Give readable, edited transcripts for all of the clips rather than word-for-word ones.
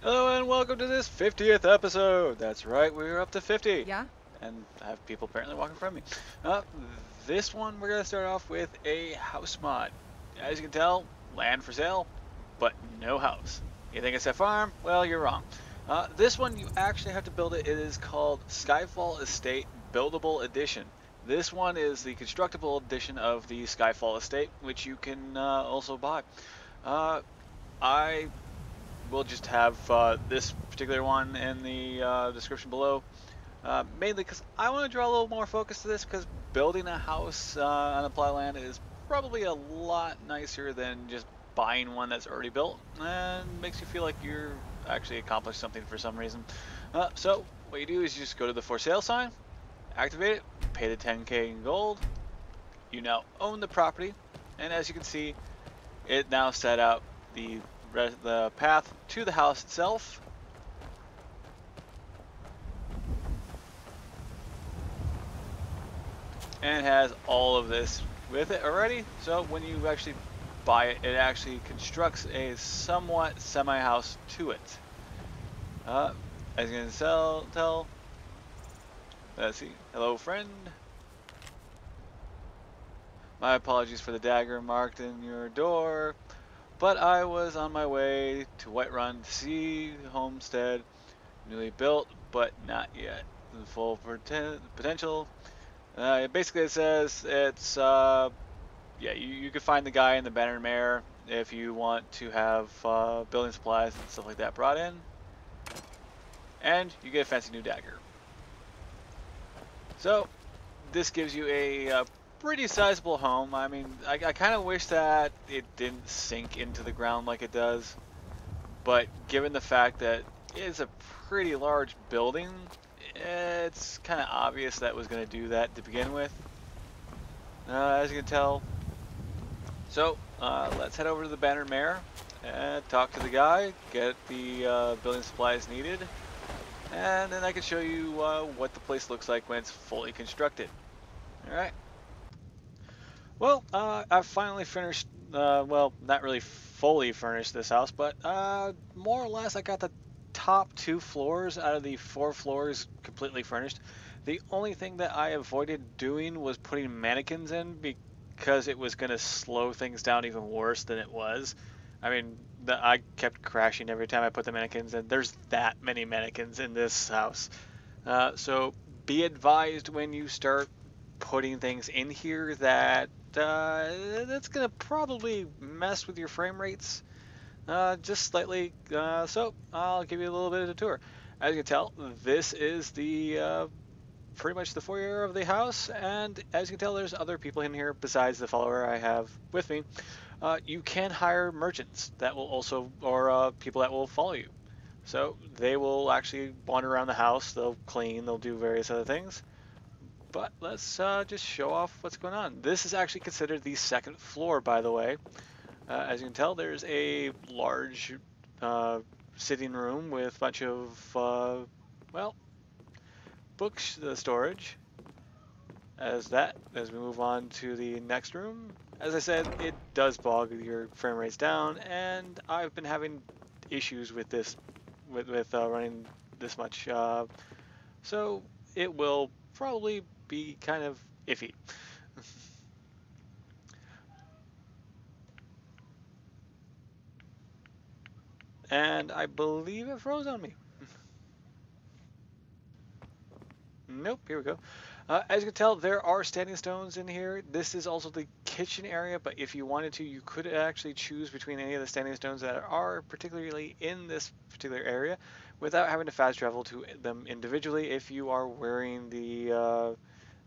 Hello and welcome to this 50th episode. That's right, we're up to 50. Yeah? And I have people apparently walking from me. Uh, this one we're going to start off with a house mod. As you can tell, land for sale, but no house. You think it's a farm? Well, you're wrong. This one you actually have to build it. It is called Skyfall Estate Buildable Edition. This one is the constructible edition of the Skyfall Estate, which you can also buy. Uh, I we'll just have this particular one in the description below. Mainly because I want to draw a little more focus to this because building a house on a plot of land is probably a lot nicer than just buying one that's already built and makes you feel like you're actually accomplished something for some reason. So what you do is you just go to the for sale sign, activate it, pay the 10k in gold. You now own the property, and as you can see, it now set out the the path to the house itself. And has all of this with it already. So when you actually buy it, it actually constructs a somewhat semi-house to it. As you can tell, let's see. Hello, friend. My apologies for the dagger marked in your door, but I was on my way to Whiterun to see the homestead, newly built, but not yet the full potential. Basically, it says it's yeah, you could find the guy in the Banner Mare if you want to have building supplies and stuff like that brought in, and you get a fancy new dagger. So this gives you a pretty sizable home. I mean, I kind of wish that it didn't sink into the ground like it does, but given the fact that it's a pretty large building, it's kind of obvious that was going to do that to begin with. As you can tell, so let's head over to the Banner Mare and talk to the guy, get the building supplies needed, and then I can show you what the place looks like when it's fully constructed. Alright. Well, I've finally finished, well, not really fully furnished this house, but more or less I got the top 2 floors out of the 4 floors completely furnished. The only thing that I avoided doing was putting mannequins in because it was going to slow things down even worse than it was. I mean, I kept crashing every time I put the mannequins in. There's that many mannequins in this house. So be advised when you start putting things in here that that's gonna probably mess with your frame rates just slightly. So I'll give you a little bit of a tour. As you can tell, this is the pretty much the foyer of the house, and as you can tell, there's other people in here besides the follower I have with me. You can hire merchants that will also, or people that will follow you. So they will actually wander around the house, they'll clean, they'll do various other things. But let's just show off what's going on. This is actually considered the second floor, by the way. As you can tell, there's a large uh, sitting room with a bunch of, well, books storage. As we move on to the next room, as I said, it does bog your frame rates down, and I've been having issues with this, with running this much. So it will probably be kind of iffy. And I believe it froze on me. Nope, here we go. As you can tell, there are standing stones in here. This is also the kitchen area, but if you wanted to, you could actually choose between any of the standing stones that are particularly in this particular area without having to fast travel to them individually if you are wearing the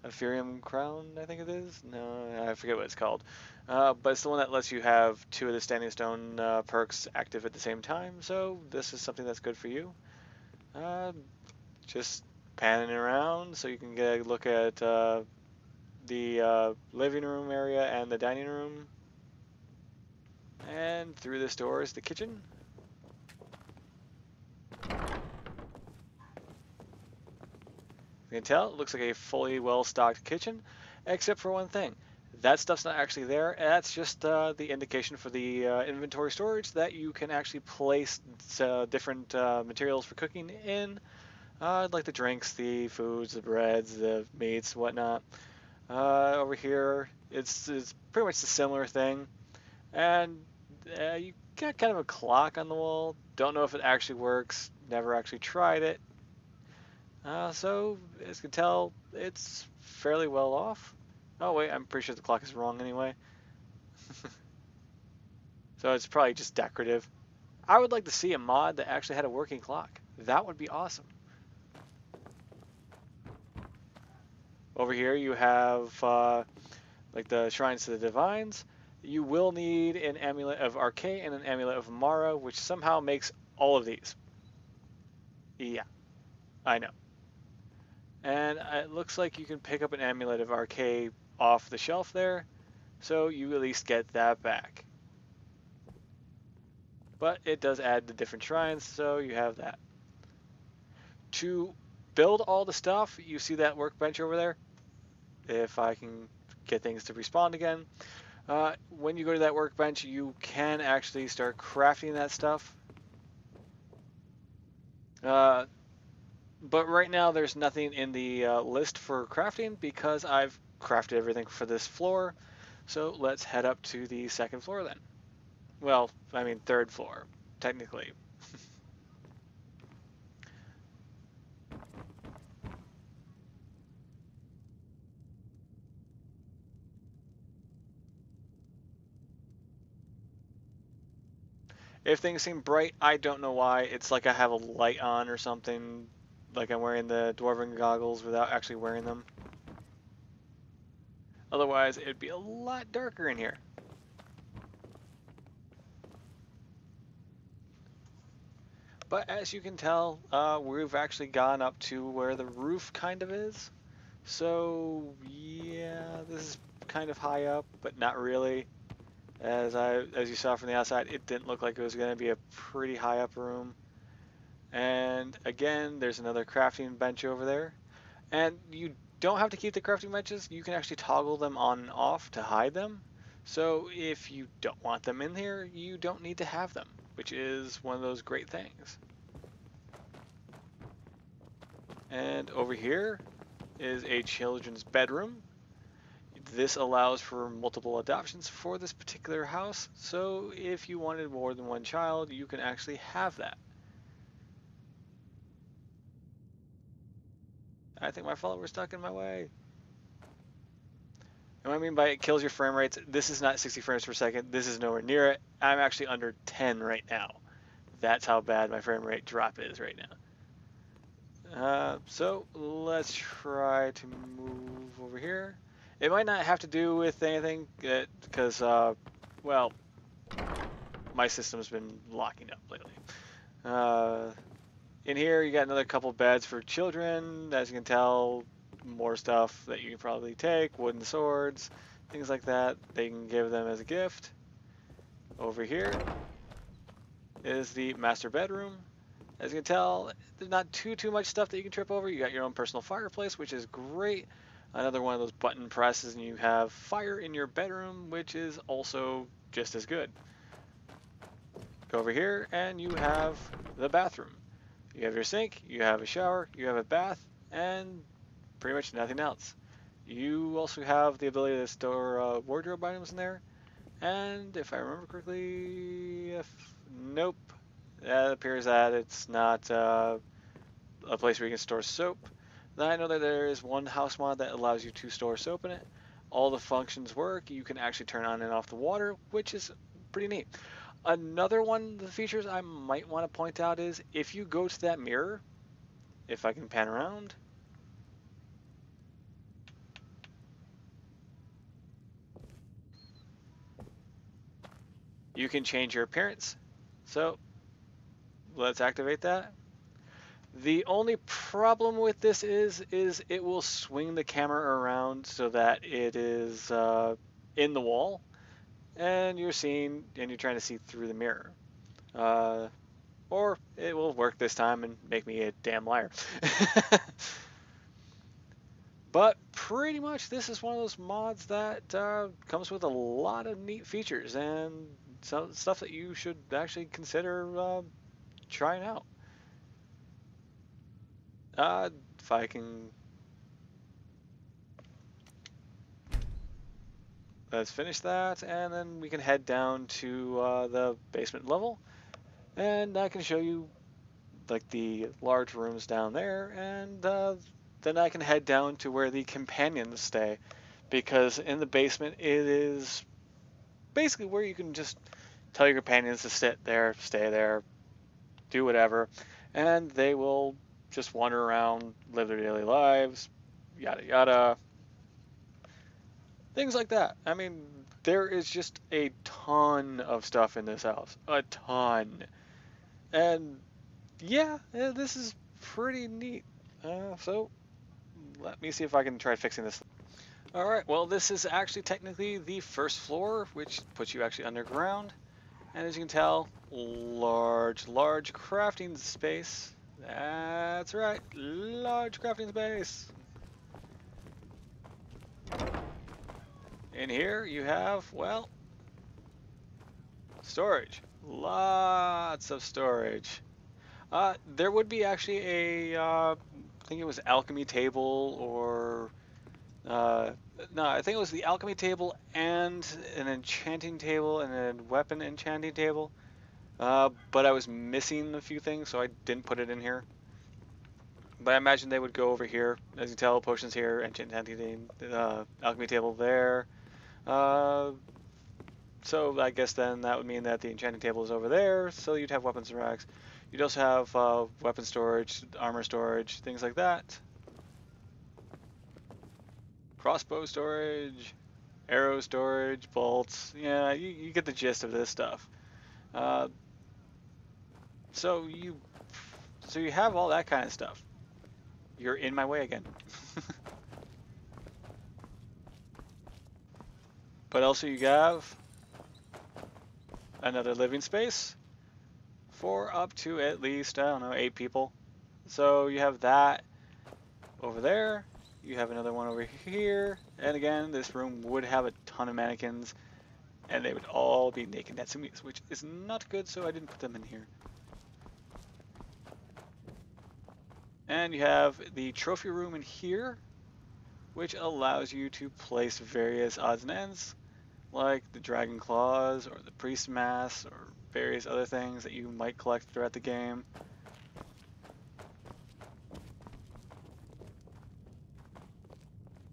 Ethereum crown, I think it is. No, I forget what it's called. But it's the one that lets you have 2 of the standing stone perks active at the same time, so this is something that's good for you. Uh, just panning around so you can get a look at the living room area and the dining room. And through this door is the kitchen. You can tell it looks like a fully well-stocked kitchen, except for one thing. That stuff's not actually there. That's just the indication for the inventory storage that you can actually place different materials for cooking in, like the drinks, the foods, the breads, the meats, whatnot. Over here, it's pretty much a similar thing. And you got kind of a clock on the wall. Don't know if it actually works. Never actually tried it. So, as you can tell, it's fairly well off. Oh wait, I'm pretty sure the clock is wrong anyway. So it's probably just decorative. I would like to see a mod that actually had a working clock. That would be awesome. Over here you have like the shrines to the divines. You will need an amulet of Arcade and an amulet of Mara, which somehow makes all of these. Yeah, I know. And it looks like you can pick up an amulet of Arcade off the shelf there, so you at least get that back. But it does add the different shrines, so you have that. To build all the stuff, you see that workbench over there? If I can get things to respawn again. When you go to that workbench, you can actually start crafting that stuff. But right now, there's nothing in the list for crafting because I've crafted everything for this floor. So let's head up to the second floor then. Well, I mean third floor, technically. If things seem bright, I don't know why. It's like I have a light on or something, like I'm wearing the dwarven goggles without actually wearing them. Otherwise, it'd be a lot darker in here. But as you can tell, we've actually gone up to where the roof kind of is. So yeah, this is kind of high up, but not really. As you saw from the outside, it didn't look like it was going to be a pretty high up room. And again, there's another crafting bench over there. And you don't have to keep the crafting benches. You can actually toggle them on and off to hide them. So if you don't want them in here, you don't need to have them, which is one of those great things. And over here is a children's bedroom. This allows for multiple adoptions for this particular house. So if you wanted more than one child, you can actually have that. I think my follower's stuck in my way. And what I mean by it kills your frame rates, this is not 60 frames per second. This is nowhere near it. I'm actually under 10 right now. That's how bad my frame rate drop is right now. So let's try to move over here. It might not have to do with anything because, well, my system's been locking up lately. In here, you got another couple beds for children. As you can tell, more stuff that you can probably take, wooden swords, things like that. They can give them as a gift. Over here is the master bedroom. As you can tell, there's not too much stuff that you can trip over. You got your own personal fireplace, which is great. Another one of those button presses, and you have fire in your bedroom, which is also just as good. Go over here, and you have the bathroom. You have your sink, you have a shower, you have a bath, and pretty much nothing else. You also have the ability to store wardrobe items in there. And if I remember correctly, nope, it appears that it's not a place where you can store soap. Then I know that there is one house mod that allows you to store soap in it. All the functions work. You can actually turn on and off the water, which is pretty neat. Another one of the features I might want to point out is if you go to that mirror, if I can pan around, you can change your appearance. So let's activate that. The only problem with this is it will swing the camera around so that it is in the wall, and you're trying to see through the mirror. Or it will work this time and make me a damn liar. But pretty much this is one of those mods that comes with a lot of neat features and some stuff that you should actually consider trying out. If I can, let's finish that, and then we can head down to the basement level, and I can show you like the large rooms down there, and then I can head down to where the companions stay, because in the basement it is basically where you can just tell your companions to sit there, stay there, do whatever, and they will just wander around, live their daily lives, yada yada, things like that. I mean, there is just a ton of stuff in this house, a ton, and yeah, this is pretty neat. So let me see if I can try fixing this. All right, well, this is actually technically the first floor, which puts you actually underground. And as you can tell, large crafting space. That's right, large crafting space. In here you have, well, storage. Lots of storage. There would be actually a, I think it was alchemy table or, no, I think it was the alchemy table and an enchanting table and a weapon enchanting table. But I was missing a few things, so I didn't put it in here. But I imagine they would go over here. As you tell, potions here, enchanting alchemy table there. Uh, so I guess then that would mean that the enchanting table is over there, so you'd have weapons and racks. You'd also have weapon storage, armor storage, things like that. Crossbow storage, arrow storage, bolts. Yeah, you get the gist of this stuff. Uh, so you have all that kind of stuff. You're in my way again. But also you have another living space for up to at least, I don't know, 8 people. So you have that over there. You have another one over here. And again, this room would have a ton of mannequins. And they would all be naked Natsumis, which is not good, so I didn't put them in here. And you have the trophy room in here, which allows you to place various odds and ends, like the dragon claws or the priest mask or various other things that you might collect throughout the game.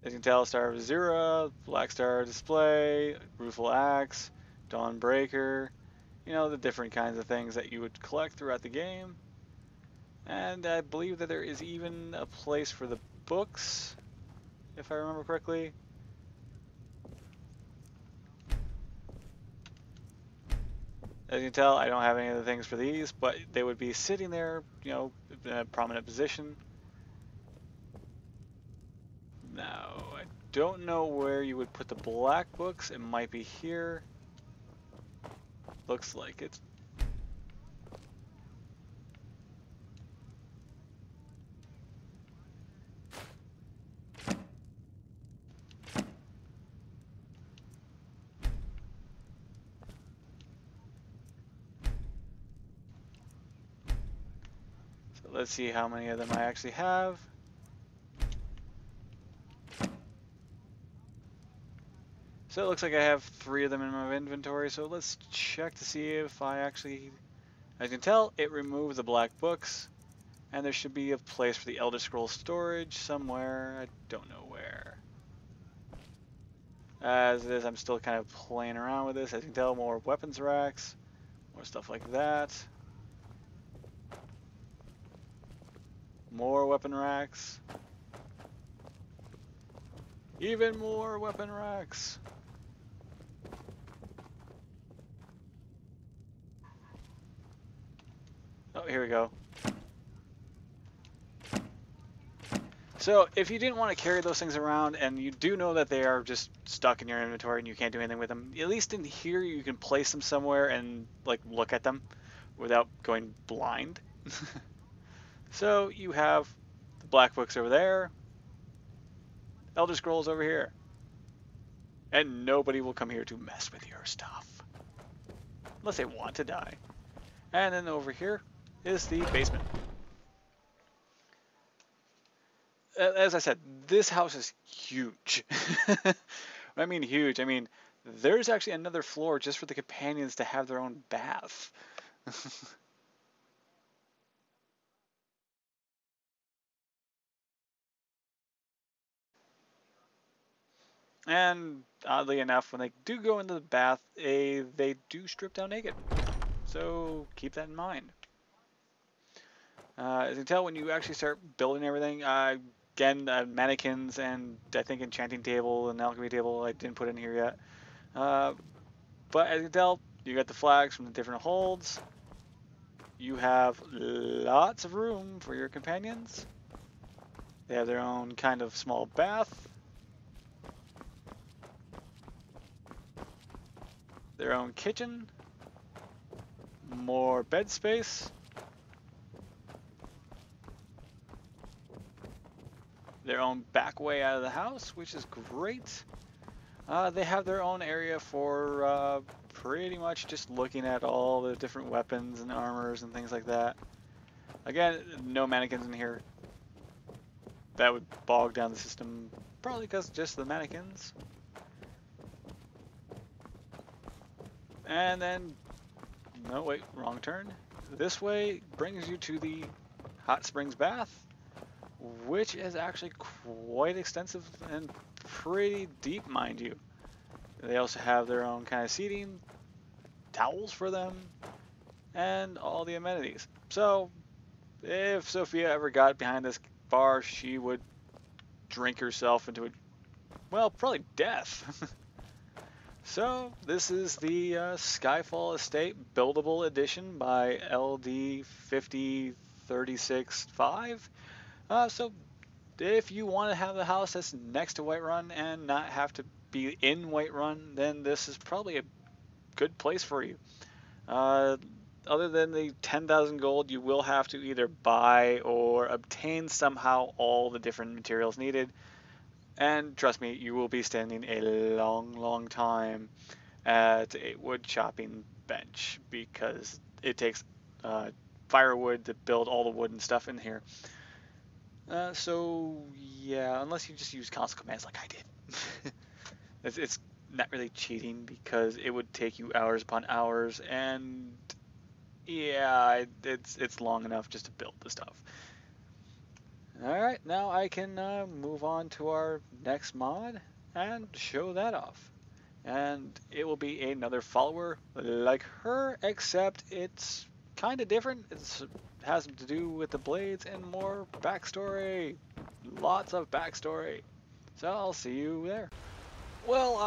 As you can tell, Star of Azura, Black Star Display, Rueful Axe, Dawnbreaker, you know, the different kinds of things that you would collect throughout the game. And I believe that there is even a place for the books, if I remember correctly. As you can tell, I don't have any of the things for these, but they would be sitting there, you know, in a prominent position. Now, I don't know where you would put the black books. It might be here. Looks like it's... So let's see how many of them I actually have. So it looks like I have 3 of them in my inventory, so let's check to see if I actually... As you can tell, it removed the black books, and there should be a place for the Elder Scrolls storage somewhere. I don't know where. As it is, I'm still kind of playing around with this. As you can tell, more weapons racks, more stuff like that. More weapon racks. Even more weapon racks. Oh, here we go. So if you didn't want to carry those things around and you do know that they are just stuck in your inventory and you can't do anything with them, at least in here you can place them somewhere and like look at them without going blind. So you have the black books over there. Elder Scrolls over here. And nobody will come here to mess with your stuff. Unless they want to die. And then over here is the basement. As I said, this house is huge. I mean huge. I mean, there's actually another floor just for the companions to have their own bath. And oddly enough, when they do go into the bath, they do strip down naked. So keep that in mind. As you can tell, when you actually start building everything, again, mannequins and I think enchanting table and alchemy table I didn't put in here yet. But as you can tell, you got the flags from the different holds. You have lots of room for your companions. They have their own kind of small bath. Their own kitchen. More bed space. Their own back way out of the house, which is great. They have their own area for pretty much just looking at all the different weapons and armors and things like that. Again, no mannequins in here. That would bog down the system, probably because just the mannequins. And then, no wait, wrong turn. This way brings you to the hot springs bath, which is actually quite extensive and pretty deep, mind you. They also have their own kind of seating, towels for them, and all the amenities. So, if Sophia ever got behind this bar, she would drink herself into a, well, probably death. So, this is the Skyfall Estate Buildable Edition by LD 50365. So, if you want to have the house that's next to Whiterun and not have to be in Whiterun, then this is probably a good place for you. Other than the 10,000 gold, you will have to either buy or obtain somehow all the different materials needed. And trust me, you will be standing a long, long time at a wood chopping bench because it takes firewood to build all the wood and stuff in here. So yeah, unless you just use console commands like I did. It's not really cheating because it would take you hours upon hours, and yeah, it's long enough just to build the stuff. Alright, now I can move on to our next mod and show that off. And it will be another follower like her, except it's kind of different. It has to do with the blades and more backstory. Lots of backstory. So I'll see you there. Well,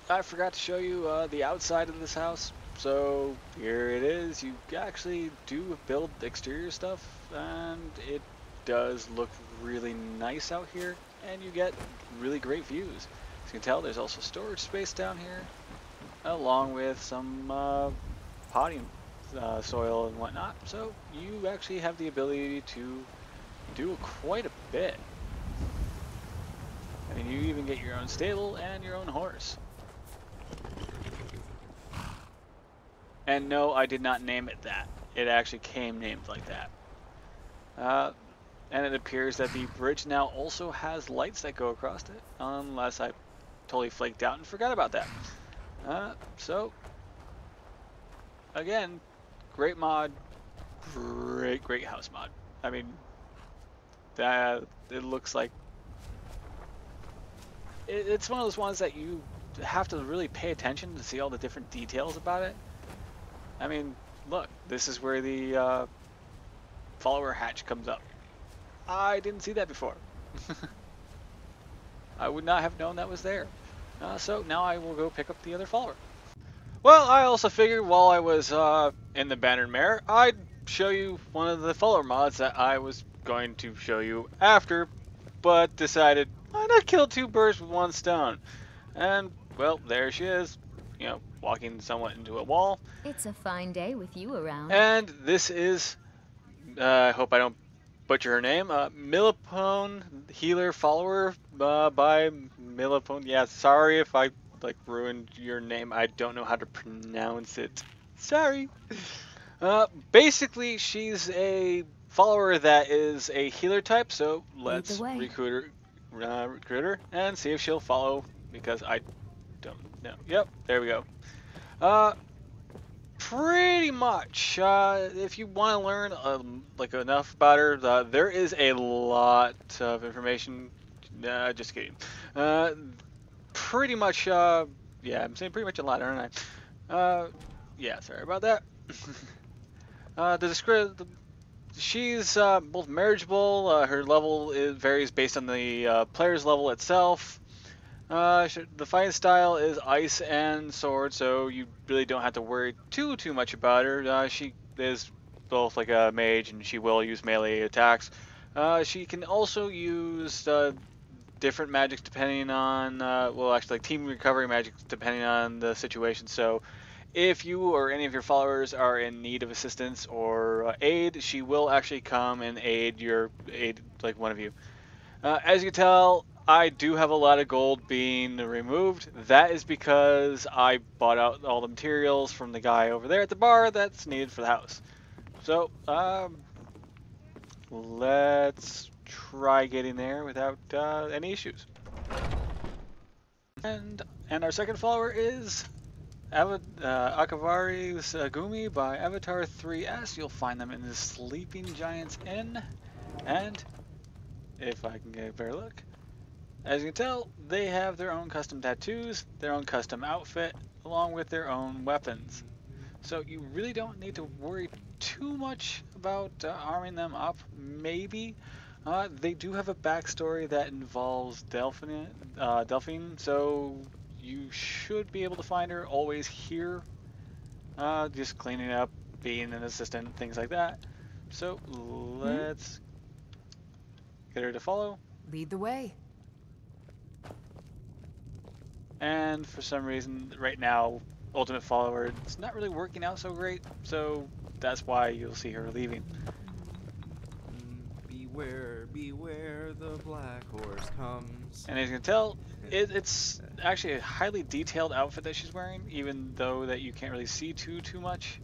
I forgot to show you the outside of this house. So here it is. You actually do build exterior stuff, and it does look really nice out here, and you get really great views. As you can tell, there's also storage space down here, along with some potting soil and whatnot. So you actually have the ability to do quite a bit. I mean, you even get your own stable and your own horse. And no, I did not name it that. It actually came named like that. And it appears that the bridge now also has lights that go across it, unless I totally flaked out and forgot about that. So, again, great mod, great house mod. I mean, that it looks like it's one of those ones that you have to really pay attention to see all the different details about it. I mean, look, this is where the follower hatch comes up. I didn't see that before. I would not have known that was there. So now I will go pick up the other follower. Well, I also figured while I was in the Bannered Mare, I'd show you one of the follower mods that I was going to show you after, but decided, why not kill two birds with one stone? And, well, there she is, you know, walking somewhat into a wall. It's a fine day with you around. And this is, I hope I don't butcher her name. Milkbone, healer follower by Milkbone. Yeah, sorry if I like ruined your name. I don't know how to pronounce it. Sorry. Basically, she's a follower that is a healer type. So let's recruit her and see if she'll follow because I don't know. Yep, there we go. Pretty much. If you want to learn like enough about her, there is a lot of information. Just kidding. Pretty much. Yeah, I'm saying pretty much a lot, aren't I? Yeah, sorry about that. She's both marriageable. Her level varies based on the player's level itself. The fighting style is ice and sword, so you really don't have to worry too much about her. She is both like a mage, and she will use melee attacks. She can also use different magics depending on, well, actually, like team recovery magics depending on the situation. So, if you or any of your followers are in need of assistance or aid, she will actually come and aid like one of you. As you can tell, I do have a lot of gold being removed. That is because I bought out all the materials from the guy over there at the bar that's needed for the house. So, let's try getting there without any issues. And our second follower is Akavari's Gumi by Avatar 3S. You'll find them in the Sleeping Giants Inn. And if I can get a better look, as you can tell, they have their own custom tattoos, their own custom outfit, along with their own weapons. So you really don't need to worry too much about arming them up. Maybe they do have a backstory that involves Delphine, so you should be able to find her always here, just cleaning up, being an assistant, things like that. So let's get her to follow. Lead the way. And for some reason, right now, Ultimate Follower, it's not really working out so great, so that's why you'll see her leaving. Beware, beware, the black horse comes. And as you can tell, it's actually a highly detailed outfit that she's wearing, even though that you can't really see too much.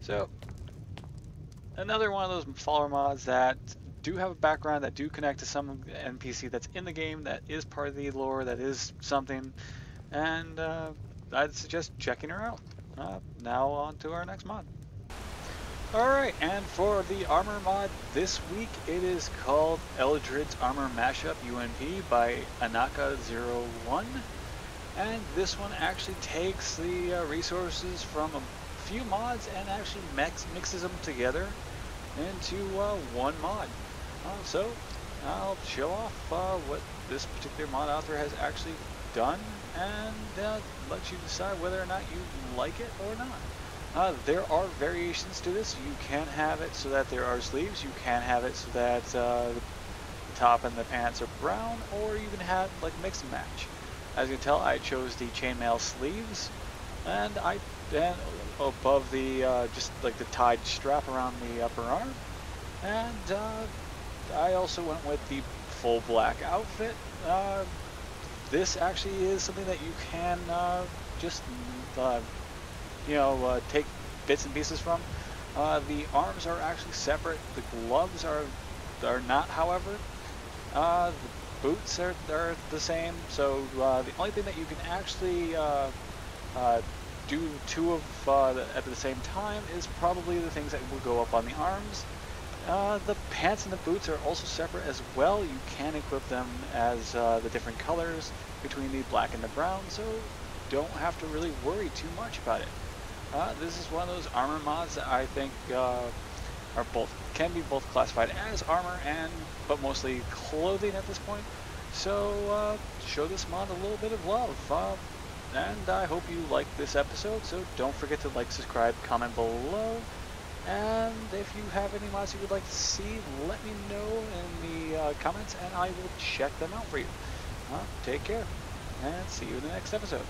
So, another one of those follower mods that do have a background, that do connect to some NPC that's in the game, that is part of the lore, that is something, and I'd suggest checking her out. Now on to our next mod. Alright, and for the armor mod this week, it is called Eldred's Armor Mashup UNP by Anaka01, and this one actually takes the resources from a few mods and actually mixes them together into one mod. So I'll show off what this particular mod author has actually done and let you decide whether or not you like it or not. There are variations to this. You can have it so that there are sleeves, you can have it so that the top and the pants are brown, or you can have like mix and match. As you can tell, I chose the chainmail sleeves, and above the just like the tied strap around the upper arm, and I also went with the full black outfit. This actually is something that you can just take bits and pieces from. The arms are actually separate. The gloves are not, however. The boots are the same. So the only thing that you can actually do two of at the same time is probably the things that will go up on the arms. The pants and the boots are also separate as well. You can equip them as the different colors between the black and the brown, so don't have to really worry too much about it. This is one of those armor mods that I think can be both classified as armor but mostly clothing at this point. So show this mod a little bit of love. And I hope you liked this episode, so don't forget to like, subscribe, comment below. And if you have any mods you would like to see, let me know in the comments and I will check them out for you. Take care, and see you in the next episode.